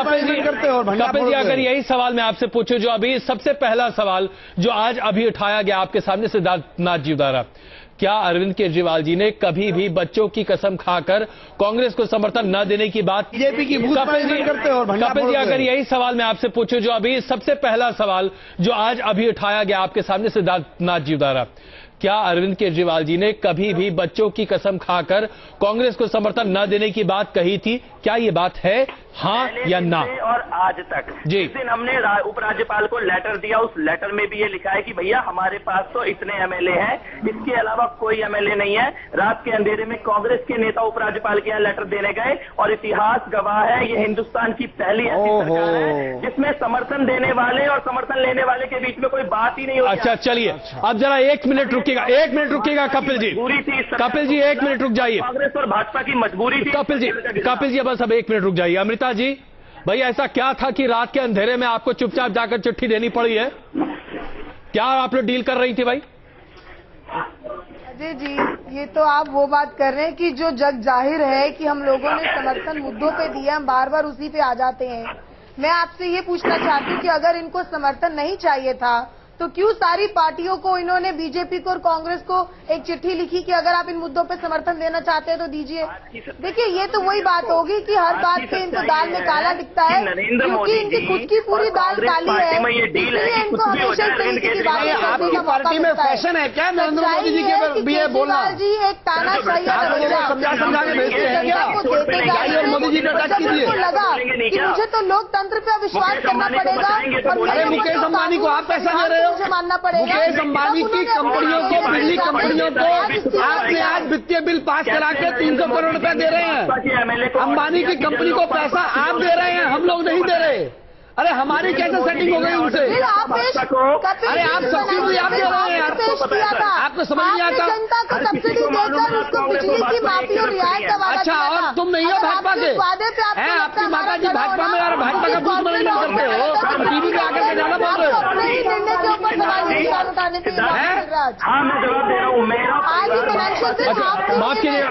कपिल जी, अगर यही सवाल मैं आपसे पूछूं, जो अभी सबसे पहला सवाल जो आज अभी उठाया गया आपके सामने सिद्धार्थनाथ जी द्वारा, क्या अरविंद केजरीवाल जी ने कभी भी बच्चों की कसम खाकर कांग्रेस को समर्थन न देने की बात बीजेपी की कपिल जी, अगर यही सवाल मैं आपसे पूछूं, जो अभी सबसे पहला सवाल जो आज अभी उठाया गया आपके सामने सिद्धार्थनाथ जी द्वारा, क्या अरविंद केजरीवाल जी ने कभी भी बच्चों की कसम खाकर कांग्रेस को समर्थन न देने की बात कही थी? क्या ये बात है, हाँ या ना? और आज तक जिस दिन हमने उपराज्यपाल को लेटर दिया, उस लेटर में भी ये लिखा है कि भैया हमारे पास तो इतने एमएलए हैं, इसके अलावा कोई एमएलए नहीं है। रात के अंधेरे में कांग्रेस के नेता उपराज्यपाल के यहाँ लेटर देने गए और इतिहास गवाह है, ये हिंदुस्तान की पहली ऐसी सरकार है जिसमें समर्थन देने वाले और समर्थन लेने वाले के बीच में कोई बात ही नहीं होती। अच्छा, चलिए अब जरा एक मिनट रुकिएगा, कपिल जी, कपिल जी 1 मिनट रुक जाइए। कांग्रेस और भाजपा की मजबूरी थी। कपिल जी बस अब 1 मिनट रुक जाइए। अमृता जी, भाई ऐसा क्या था कि रात के अंधेरे में आपको चुपचाप जाकर चिट्ठी देनी पड़ी है? क्या आप लोग डील कर रही थी भाई? अजय जी, ये तो आप वो बात कर रहे हैं कि जो जग जाहिर है कि हम लोगों ने समर्थन मुद्दों पे दिया, हम बार बार उसी पे आ जाते हैं। मैं आपसे ये पूछना चाहती हूँ कि अगर इनको समर्थन नहीं चाहिए था तो क्यों सारी पार्टियों को इन्होंने, बीजेपी को और कांग्रेस को एक चिट्ठी लिखी कि अगर आप इन मुद्दों पे समर्थन देना चाहते हैं तो दीजिए। देखिए, ये तो वही बात होगी कि हर बात पे इनको दाल में काला दिखता है, क्योंकि इनकी खुद की पूरी दाल काली है, इसलिए इनको हमेशा से इनकी बातें करने का मौका मिलता है। फैशन है क्या नरेंद्र मोदी जी के भी बोलना? जी एक तानाशाही लगा कि मुझे तो लोकतंत्र पे विश्वास करना पड़ेगा और मुकेश अंबानी को आप पैसा दे रहे हो, मुझे मानना पड़ेगा। मुकेश अंबानी की कंपनियों को, बिजली कंपनियों को आपने आज वित्तीय बिल पास करा के 300 करोड़ रुपए दे रहे हैं। अंबानी की कंपनी को पैसा आप दे रहे हैं, हम लोग नहीं दे रहे। अरे हमारी कैसे सेटिंग हो गई उनसे? अरे आप सब्सिडी आप दे रहे हैं, आपको समझ नहीं आता? जनता को सब्सिडी देकर उसको बिजली की माफी और रियायत का वादा अच्छा, और तुम नहीं हो भाजपा के? हैं आपकी माता जी भाजपा में, और भाजपा का बूथ मैनेजमेंट करते हो, टीवी पे आकर के ज्यादा बोल रहे हो। निर्णय के ऊपर सवाल उठाने के लिए हाँ, मैं जवाब दे रहा हूँ। मेरा माफ कीजिए,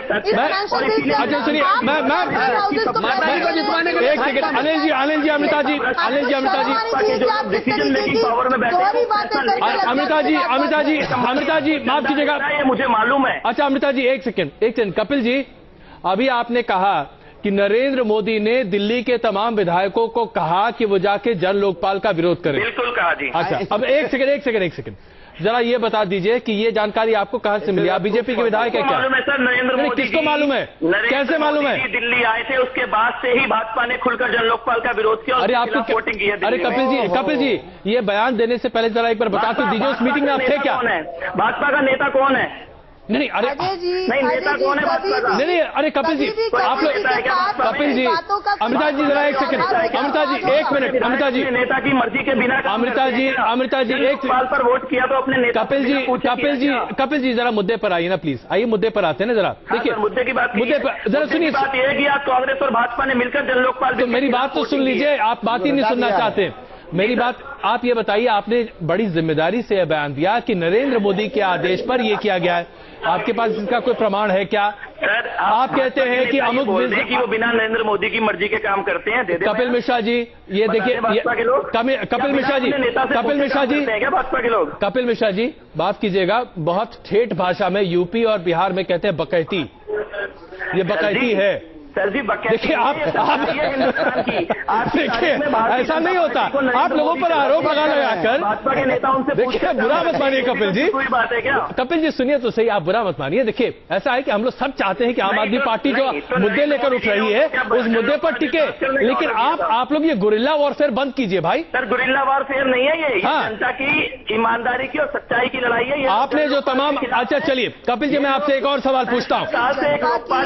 अच्छा सुनिए, मैं माता जी को जितवाने के लिए। एक सेकंड, अनिल जी, अमृता जी, अमृता जी माफ कीजिएगा, ये मुझे मालूम है। अच्छा अमृता जी एक सेकंड। कपिल जी, अभी आपने कहा कि नरेंद्र मोदी ने दिल्ली के तमाम विधायकों को कहा कि वो जाके जन लोकपाल का विरोध करें। बिल्कुल कहा जी। अच्छा, अब एक सेकंड जरा ये बता दीजिए कि ये जानकारी आपको कहाँ से मिली? आप बीजेपी के विधायक है क्या? मालूम है सर, नरेंद्र मोदी किसको मालूम है? कैसे मालूम है? दिल्ली आए थे, उसके बाद से ही भाजपा ने खुलकर जन लोकपाल का विरोध किया। अरे आपको वोटिंग की है? अरे कपिल जी ये बयान देने से पहले जरा एक बार बता तो दीजिए, उस मीटिंग में आप थे क्या? भाजपा का नेता कौन है? नहीं, अरे नहीं, नेता कौन है भाजपा का? नहीं, अरे कपिल जी आप लोग, कपिल जी, अमृता जी जरा एक सेकंड, अमृता जी 1 मिनट, अमृता जी, नेता की मर्जी के बिना अमृता जी एक साल पर वोट किया तो अपने नेता। कपिल जी जरा मुद्दे पर आइए ना प्लीज, आइए मुद्दे पर आते हैं ना जरा। देखिए मुद्दे की बात, मुद्दे पर जरा सुनिए। बात यह है कि आज कांग्रेस और भाजपा ने मिलकर जन लोकपाल। तो मेरी बात तो सुन लीजिए, आप बात ही नहीं सुनना चाहते। मेरी बात आप ये बताइए, आपने बड़ी जिम्मेदारी से यह बयान दिया कि नरेंद्र मोदी के आदेश पर यह किया गया है, आपके पास इसका कोई प्रमाण है क्या? सर आप कहते हैं कि अमुक कि वो बिना नरेंद्र मोदी की मर्जी के काम करते हैं। कपिल मिश्रा जी, ये देखिए भाजपा के लोग, कपिल मिश्रा जी, क्या भाजपा के लोग? कपिल मिश्रा जी बात कीजिएगा, बहुत ठेठ भाषा में यूपी और बिहार में कहते हैं बकैती, ये बकैती है। सर जी देखिए आप देखिए ऐसा नहीं होता, आप लोगों पर आरोप लगाकर भाजपा के नेता उनसे देखिए, बुरा मत मानिए कपिल जी, कोई बात है क्या? कपिल जी सुनिए तो सही, आप बुरा मत मानिए। देखिए ऐसा है कि हम लोग सब चाहते हैं कि आम आदमी पार्टी जो मुद्दे लेकर उठ रही है उस मुद्दे पर टिके, लेकिन आप लोग ये गुरिल्ला वॉरफेयर बंद कीजिए भाई। सर गुरिल्ला वॉरफेयर नहीं है ये, जनता की ईमानदारी की और सच्चाई की लड़ाई है। आपने जो तमाम, अच्छा चलिए कपिल जी मैं आपसे एक और सवाल पूछता हूँ।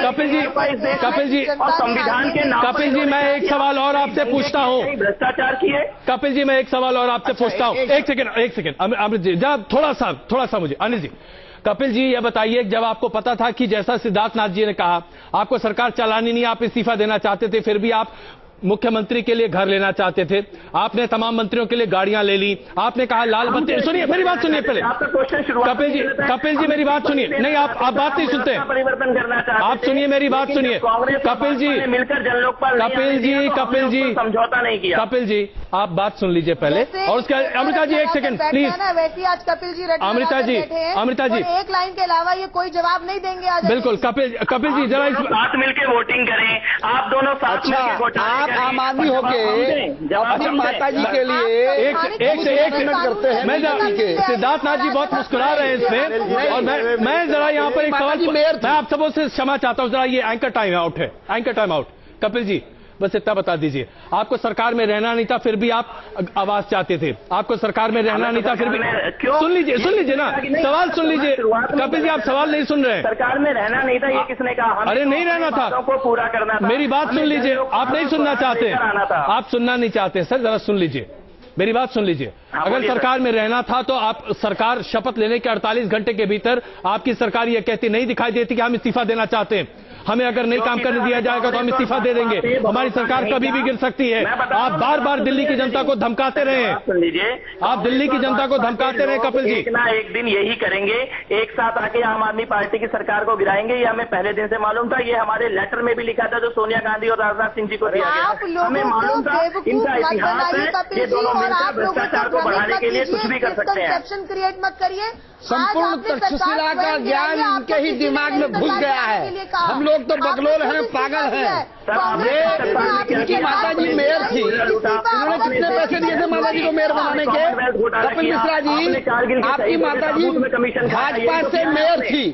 कपिल जी और संविधान के नाम, कपिल जी मैं एक सवाल और आपसे पूछता हूँ। भ्रष्टाचार किए। कपिल जी मैं एक सवाल और आपसे पूछता हूँ, एक सेकंड अमृत जी जब थोड़ा सा मुझे, अनिल जी, कपिल जी ये बताइए, जब आपको पता था कि जैसा सिद्धार्थनाथ जी ने कहा आपको सरकार चलानी नहीं, आप इस्तीफा देना चाहते थे, फिर भी आप मुख्यमंत्री के लिए घर लेना चाहते थे, आपने तमाम मंत्रियों के लिए गाड़ियां ले ली, आपने कहा लाल बत्ती। सुनिए मेरी बात सुनिए पहले, कपिल जी मेरी बात सुनिए। नहीं, आप बात नहीं सुनते, परिवर्तन करना चाहते, आप सुनिए मेरी बात सुनिए। कपिल जी मिलकर जन लोकपाल कपिल जी समझौता नहीं किया। कपिल जी आप बात सुन लीजिए पहले, और उसके अमृता जी एक सेकंड प्लीज। वैसे आज कपिल जी अमृता जी एक लाइन के अलावा ये कोई जवाब नहीं देंगे आज। बिल्कुल कपिल जी जरा साथ मिलकर वोटिंग करें, आप दोनों साथ मिलकर वोटिंग आप आम आदमी होके अपनी माता जी के लिए एक करते हैं। मैं सिद्धार्थ नाथ जी बहुत मुस्कुरा रहे हैं इसमें, और मैं जरा यहाँ पर एक सवाल, मैं आप सबों से क्षमा चाहता हूँ, जरा ये एंकर टाइम आउट है, anchor time out. Kapil ji बस इतना बता दीजिए, आपको सरकार में रहना नहीं था फिर भी आप आवाज चाहते थे, आपको सरकार में रहना नहीं था फिर भी, सुन लीजिए ना, सवाल सुन लीजिए। कपिल जी आप सवाल नहीं सुन रहे हैं। सरकार में रहना नहीं था ये किसने कहा? अरे नहीं रहना था, को पूरा करना था। मेरी बात सुन लीजिए, आप नहीं सुनना चाहते, आप सुनना नहीं चाहते सर, जरा सुन लीजिए मेरी बात सुन लीजिए। अगर सरकार में रहना था तो आप सरकार शपथ लेने के 48 घंटे के भीतर आपकी सरकार ये कहती नहीं दिखाई देती कि हम इस्तीफा देना चाहते हैं, हमें अगर नहीं काम करने दिया जाएगा तो हम इस्तीफा दे देंगे, हमारी सरकार कभी भी गिर सकती है। आप बार बार दिल्ली की जनता को धमकाते रहे हैं, सुन लीजिए, आप दिल्ली की जनता को धमकाते रहे कपिल जी। एक ना एक दिन यही करेंगे, एक साथ आके आम आदमी पार्टी की सरकार को गिराएंगे, ये हमें पहले दिन से मालूम था। ये हमारे लेटर में भी लिखा था जो सोनिया गांधी और राजनाथ सिंह जी को दिया गया, हमें मालूम था इनका इतिहास है, ये दोनों मिलकर भ्रष्टाचार को बढ़ाने के लिए कुछ भी कर सकते हैं। क्रिएट मत करिए, संपूर्ण तक्षशिला का ज्ञान इनके ही दिमाग में घुस गया है। हम लोग तो बकलोल हैं, पागल हैं। इनकी माता जी मेयर थी, इन्होंने कितने पैसे दिए थे माता जी को मेयर बनाने के? कपिल मिश्रा जी, आपकी माता जी भाजपा से मेयर थी,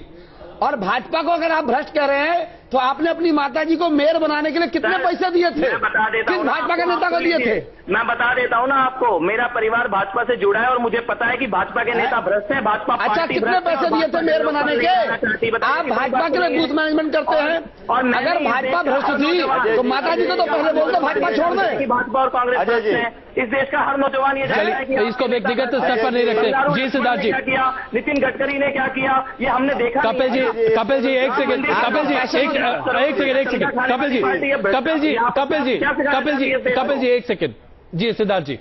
और भाजपा को अगर आप भ्रष्ट कर रहे हैं तो आपने अपनी माता जी को मेयर बनाने के लिए कितने पैसे दिए थे? किस भाजपा के नेता को दिए थे? मैं बता देता हूँ ना आपको, मेरा परिवार भाजपा से जुड़ा है और मुझे पता है कि भाजपा के नेता भ्रष्ट हैं। भाजपा अच्छा, कितने पैसे दिए थे मेयर बनाने के? आप भाजपा के लिए बूथ मैनेजमेंट करते हैं, और अगर भाजपा भ्रष्ट थी तो माता जी को तो पहले बोलते भाजपा छोड़ दें। भाजपा और कांग्रेस है, इस देश का हर नौजवान ये जानता है कि इसको व्यक्तिगत स्तर पर नहीं रखते। जी सिद्धार्थ जी, क्या किया, नितिन गडकरी ने क्या किया, ये हमने देखा। कपिल जी एक सेकंड, कपिल जी एक सेकंड, कपिल जी एक सेकंड। जी सिद्धार्थ जी।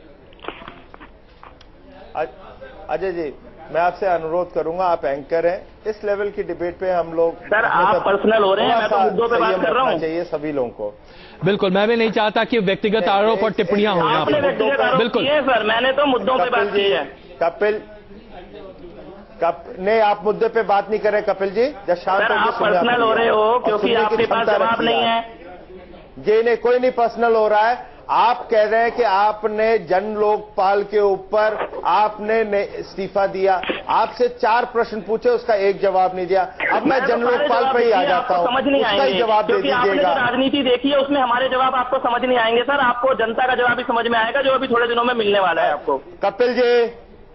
अजय जी, मैं आपसे अनुरोध करूंगा, आप एंकर हैं, इस लेवल की डिबेट पे हम लोग सर आप पर्सनल हो रहे हैं, मैं तो मुद्दों पे बात कर रहा हूँ। चाहिए सभी लोगों को। बिल्कुल, मैं भी नहीं चाहता कि व्यक्तिगत आरोप और टिप्पणियां हो यहाँ पर। बिल्कुल सर, मैंने तो मुद्दों पे बात की है। नहीं, आप मुद्दे पे बात नहीं कर रहे कपिल जी, जब शांत सर आप पर्सनल हो रहे हो क्योंकि आपके पास जवाब नहीं है। जी नहीं, कोई नहीं पर्सनल हो रहा है। आप कह रहे हैं कि आपने जन लोकपाल के ऊपर आपने इस्तीफा दिया, आपसे 4 प्रश्न पूछे, उसका एक जवाब नहीं दिया। अब मैं जन लोकपाल पे ही आ जाता हूँ, उसका ही जवाब दे दीजिएगा। राजनीति देखी है, उसमें हमारे जवाब आपको समझ नहीं आएंगे सर, आपको जनता का जवाब ही समझ में आएगा जो अभी थोड़े दिनों में मिलने वाला है आपको।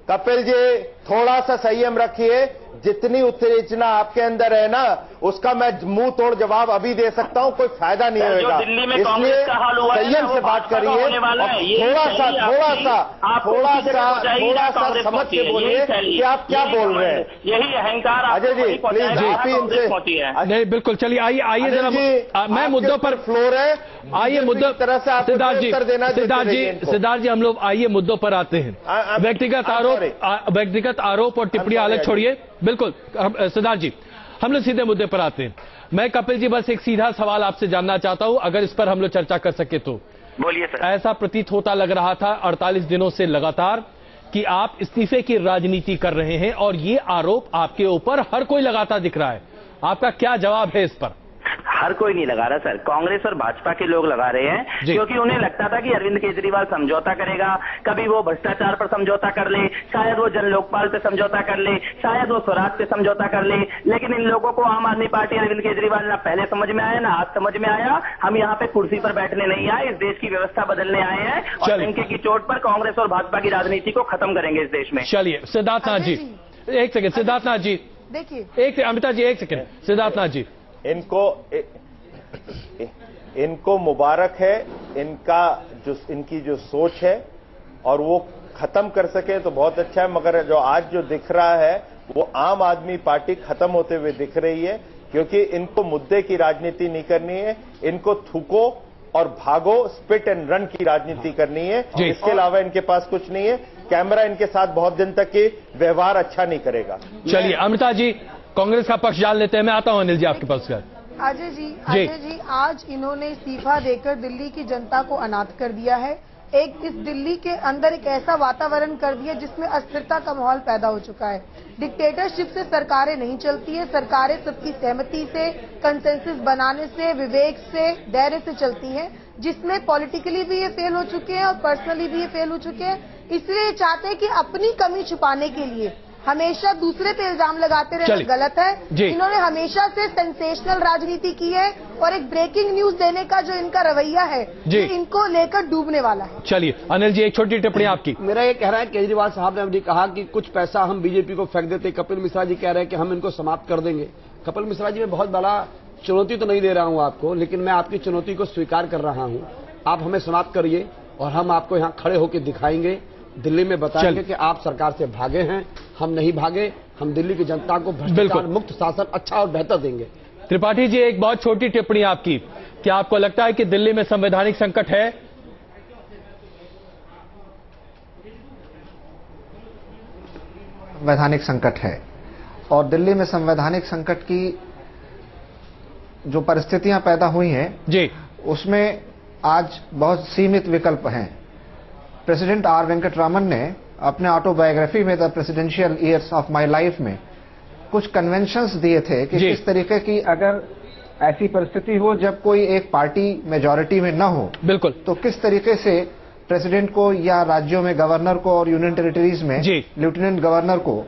कपिल जी थोड़ा सा संयम रखिए, जितनी उत्तेजना आपके अंदर है ना, उसका मैं मुंह तोड़ जवाब अभी दे सकता हूं, कोई फायदा नहीं होगा। दिल्ली में कांग्रेस का हाल हुआ है, संयम से बात करिए, थोड़ा सा समझ के बोलिए कि आप क्या बोल रहे हैं। यही अहंकार अजय जी प्लीज, आप ही इनसे नहीं, बिल्कुल चलिए, आइए जरा मैं मुद्दों पर फ्लोर है, आइए मुद्दों तरह से आप उत्तर देना। सिद्धार्थ जी हम लोग आइए मुद्दों पर आते हैं। व्यक्तिगत आरोप और टिप्पणी अलग छोड़िए। बिल्कुल सिद्धार्थ जी, हम लोग सीधे मुद्दे पर आते हैं। मैं कपिल जी बस एक सीधा सवाल आपसे जानना चाहता हूं, अगर इस पर हम लोग चर्चा कर सके तो। बोलिए सर। ऐसा प्रतीत होता लग रहा था 48 दिनों से लगातार कि आप इस्तीफे की राजनीति कर रहे हैं, और ये आरोप आपके ऊपर हर कोई लगाता दिख रहा है। आपका क्या जवाब है इस पर? हर कोई नहीं लगा रहा सर, कांग्रेस और भाजपा के लोग लगा रहे हैं, क्योंकि उन्हें लगता था कि अरविंद केजरीवाल समझौता करेगा, कभी वो भ्रष्टाचार पर समझौता कर ले, शायद वो जन लोकपाल पे समझौता कर ले, शायद वो स्वराज पे समझौता कर ले। लेकिन इन लोगों को आम आदमी पार्टी अरविंद केजरीवाल ना पहले समझ में आया ना आज समझ में आया। हम यहाँ पे कुर्सी पर बैठने नहीं आए, इस देश की व्यवस्था बदलने आए हैं, और इनके की चोट पर कांग्रेस और भाजपा की राजनीति को खत्म करेंगे इस देश में। चलिए सिद्धार्थ नाथ जी एक सेकंड, सिद्धार्थ नाथ जी देखिए, एक अमिता जी एक सेकंड, सिद्धार्थ नाथ जी इनको मुबारक है, इनकी जो सोच है, और वो खत्म कर सके तो बहुत अच्छा है। मगर जो आज जो दिख रहा है वो आम आदमी पार्टी खत्म होते हुए दिख रही है, क्योंकि इनको मुद्दे की राजनीति नहीं करनी है, इनको थूको और भागो, स्पिट एंड रन की राजनीति करनी है। इसके अलावा इनके पास कुछ नहीं है। कैमरा इनके साथ बहुत दिन तक के व्यवहार अच्छा नहीं करेगा। चलिए अमृता जी, कांग्रेस का पक्ष जान लेते हैं। मैं आता हूं अनिल जी आपके पास। अजय जी, आज इन्होंने इस्तीफा देकर दिल्ली की जनता को अनाथ कर दिया है। इस दिल्ली के अंदर एक ऐसा वातावरण कर दिया जिसमें अस्थिरता का माहौल पैदा हो चुका है। डिक्टेटरशिप से सरकारें नहीं चलती है, सरकारें सबकी सहमति से, कंसेंसस बनाने से, विवेक से, धैर्य से चलती हैं, जिसमें पॉलिटिकली भी ये फेल हो चुके हैं और पर्सनली भी ये फेल हो चुके हैं। इसलिए ये चाहते हैं कि अपनी कमी छुपाने के लिए हमेशा दूसरे पे इल्जाम लगाते रहना गलत है। इन्होंने हमेशा से सेंसेशनल राजनीति की है और एक ब्रेकिंग न्यूज देने का जो इनका रवैया है ये इनको लेकर डूबने वाला है। चलिए अनिल जी, एक छोटी टिप्पणी आपकी। मेरा ये कह रहा है, केजरीवाल साहब ने अभी कहा कि कुछ पैसा हम बीजेपी को फेंक देते। कपिल मिश्रा जी कह रहे हैं कि हम इनको समाप्त कर देंगे। कपिल मिश्रा जी, मैं बहुत बड़ा चुनौती तो नहीं दे रहा हूं आपको, लेकिन मैं आपकी चुनौती को स्वीकार कर रहा हूं। आप हमें समाप्त करिए और हम आपको यहां खड़े होकर दिखाएंगे, दिल्ली में बताएंगे कि आप सरकार से भागे हैं। हम नहीं भागे, हम दिल्ली की जनता को भ्रष्टाचार मुक्त शासन अच्छा और बेहतर देंगे। त्रिपाठी जी, एक बहुत छोटी टिप्पणी आपकी। क्या आपको लगता है कि दिल्ली में संवैधानिक संकट है? संवैधानिक संकट है और दिल्ली में संवैधानिक संकट की जो परिस्थितियां पैदा हुई हैं जी, उसमें आज बहुत सीमित विकल्प हैं। प्रेसिडेंट आर वेंकटरामन ने अपने ऑटोबायोग्राफी में the presidential years of my life में कुछ कन्वेंशंस दिए थे कि किस तरीके की अगर ऐसी परिस्थिति हो जब कोई एक पार्टी मेजॉरिटी में न हो, बिल्कुल, तो किस तरीके से प्रेसिडेंट को या राज्यों में गवर्नर को और यूनियन टेरिटरीज में लेफ्टिनेंट गवर्नर को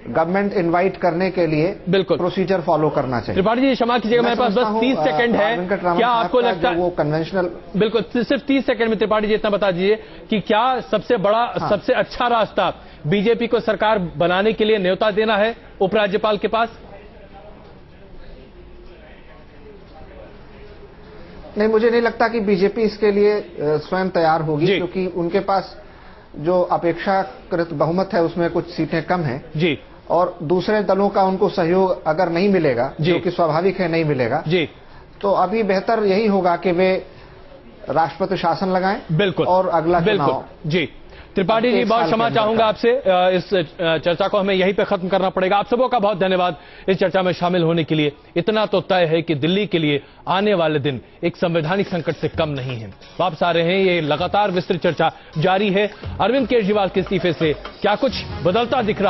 गवर्नमेंट इनवाइट करने के लिए बिल्कुल प्रोसीजर फॉलो करना चाहिए। त्रिपाठी जी, क्षमा कीजिएगा, मेरे पास बस 30 सेकंड है। क्या आपको लगता है वो कन्वेंशनल, बिल्कुल सिर्फ 30 सेकंड में त्रिपाठी जी इतना बता दीजिए कि क्या सबसे बड़ा सबसे अच्छा रास्ता बीजेपी को सरकार बनाने के लिए न्योता देना है उपराज्यपाल के पास? नहीं, मुझे नहीं लगता कि बीजेपी इसके लिए स्वयं तैयार होगी, क्योंकि उनके पास जो अपेक्षाकृत बहुमत है उसमें कुछ सीटें कम हैं जी, और दूसरे दलों का उनको सहयोग अगर नहीं मिलेगा, जो कि स्वाभाविक है नहीं मिलेगा जी, तो अभी बेहतर यही होगा कि वे राष्ट्रपति शासन लगाएं। बिल्कुल, और अगला चुनाव जी। त्रिपाठी जी, बहुत क्षमा चाहूंगा आपसे, इस चर्चा को हमें यहीं पे खत्म करना पड़ेगा। आप सबों का बहुत धन्यवाद इस चर्चा में शामिल होने के लिए। इतना तो तय है कि दिल्ली के लिए आने वाले दिन एक संवैधानिक संकट से कम नहीं है। वापस आ रहे हैं, ये लगातार विस्तृत चर्चा जारी है। अरविंद केजरीवाल के इस्तीफे से क्या कुछ बदलता दिख रहा